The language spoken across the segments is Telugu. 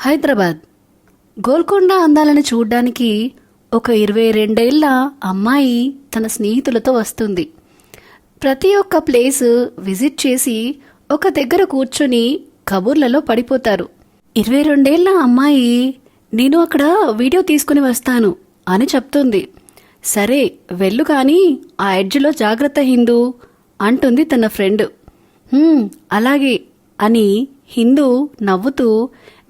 హైదరాబాద్ గోల్కొండ అందాలను చూడ్డానికి ఒక 22 ఏళ్ల అమ్మాయి తన స్నేహితులతో వస్తుంది. ప్రతి ఒక్క ప్లేస్ విజిట్ చేసి ఒక దగ్గర కూర్చొని కబుర్లలో పడిపోతారు. 22 ఏళ్ల అమ్మాయి నేను అక్కడ వీడియో తీసుకుని వస్తాను అని చెప్తుంది. సరే వెళ్ళు కానీ ఆ ఎడ్జ్లో జాగ్రత్త హిందూ అంటుంది తన ఫ్రెండ్. అలాగే అని హిందూ నవ్వుతూ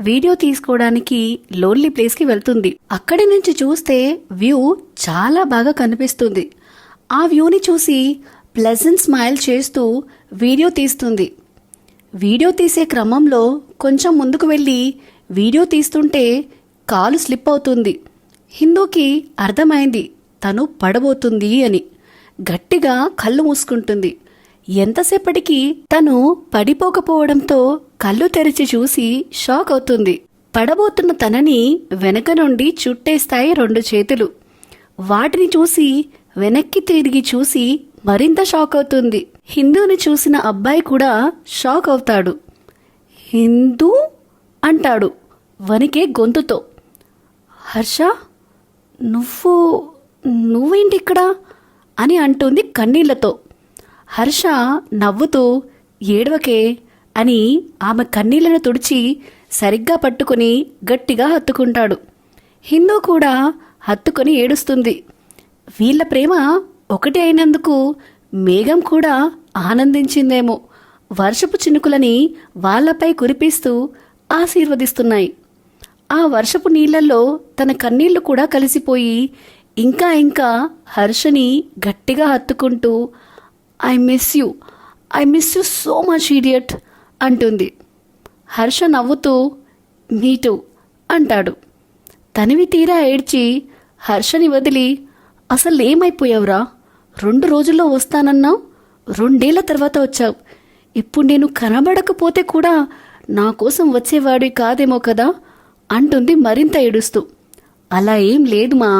వీడియో తీసుకోవడానికి లోన్లీ ప్లేస్కి వెళ్తుంది. అక్కడి నుంచి చూస్తే వ్యూ చాలా బాగా కనిపిస్తుంది. ఆ వ్యూని చూసి ప్లెజెంట్ స్మైల్ చేస్తూ వీడియో తీస్తుంది. వీడియో తీసే క్రమంలో కొంచెం ముందుకు వెళ్ళి వీడియో తీస్తుంటే కాలు స్లిప్ అవుతుంది. హిందూకి అర్థమైంది తను పడబోతుంది అని. గట్టిగా కళ్ళు మూసుకుంటుంది. ఎంతసేపటికి తను పడిపోకపోవడంతో కళ్ళు తెరిచి చూసి షాక్ అవుతుంది. పడబోతున్న తనని వెనక నుండి చుట్టేస్తాయి 2 చేతులు. వాటిని చూసి వెనక్కి తిరిగి చూసి మరింత షాక్ అవుతుంది. హిందూని చూసిన అబ్బాయి కూడా షాక్ అవుతాడు. హిందూ అంటాడు వణికే గొంతుతో. హర్ష నువ్వేంటి ఇక్కడ అని అంటుంది కన్నీళ్లతో. హర్ష నవ్వుతూ ఏడవకే అని ఆమె కన్నీళ్లను తుడిచి సరిగ్గా పట్టుకుని గట్టిగా హత్తుకుంటాడు. హిందూ కూడా హత్తుకొని ఏడుస్తుంది. వీళ్ళ ప్రేమ ఒకటి అయినందుకు మేఘం కూడా ఆనందించిందేమో. వర్షపు చినుకులని వాళ్లపై కురిపిస్తూ ఆశీర్వదిస్తున్నాయి. ఆ వర్షపు నీళ్లలో తన కన్నీళ్లు కూడా కలిసిపోయి ఇంకా హర్షని గట్టిగా హత్తుకుంటూ I miss you so much idiot అంటుంది. హర్ష నవ్వుతూ మీటూ అంటాడు. తనివి తీరా ఏడ్చి హర్షని వదిలి అసలు ఏమైపోయావురా? 2 రోజుల్లో వస్తానన్నావు, 2 ఏళ్ల తర్వాత వచ్చావు. ఇప్పుడు నేను కనబడకపోతే కూడా నా కోసం వచ్చేవాడి కాదేమో కదా అంటుంది మరింత ఏడుస్తూ. అలా ఏం లేదు మా,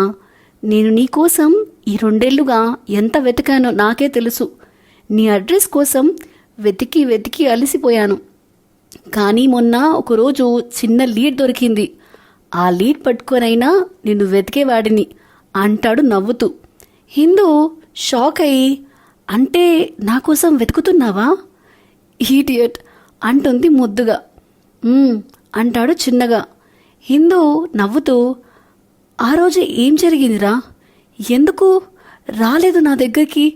నేను నీకోసం ఈ 2 ఏళ్లుగా ఎంత వెతికానో నాకే తెలుసు. నీ అడ్రస్ కోసం వెతికి అలసిపోయాను. కానీ మొన్న ఒకరోజు చిన్న లీడ్ దొరికింది. ఆ లీడ్ పట్టుకొనైనా నిన్ను వెతికేవాడిని అంటాడు నవ్వుతూ. హిందూ షాక్ అయ్యి అంటే నా కోసం వెతుకుతున్నావా ఈడియట్ అంటుంది ముద్దుగా. అంటాడు చిన్నగా. హిందూ నవ్వుతూ ఆ రోజు ఏం జరిగిందిరా? ఎందుకు రాలేదు నా దగ్గరికి?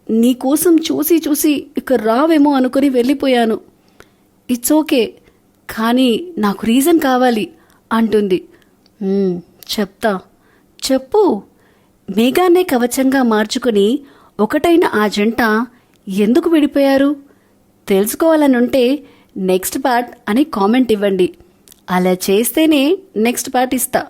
నీకోసం చూసి ఇక రావేమో అనుకుని వెళ్ళిపోయాను. ఇట్స్ ఓకే, కానీ నాకు రీజన్ కావాలి అంటుంది. చెప్తా, చెప్పు. మేఘాన్నే కవచంగా మార్చుకుని ఒకటైన ఆ జంట ఎందుకు విడిపోయారు? తెలుసుకోవాలనుంటే నెక్స్ట్ పార్ట్ అని కామెంట్ ఇవ్వండి. అలా చేస్తేనే నెక్స్ట్ పార్ట్ ఇస్తా.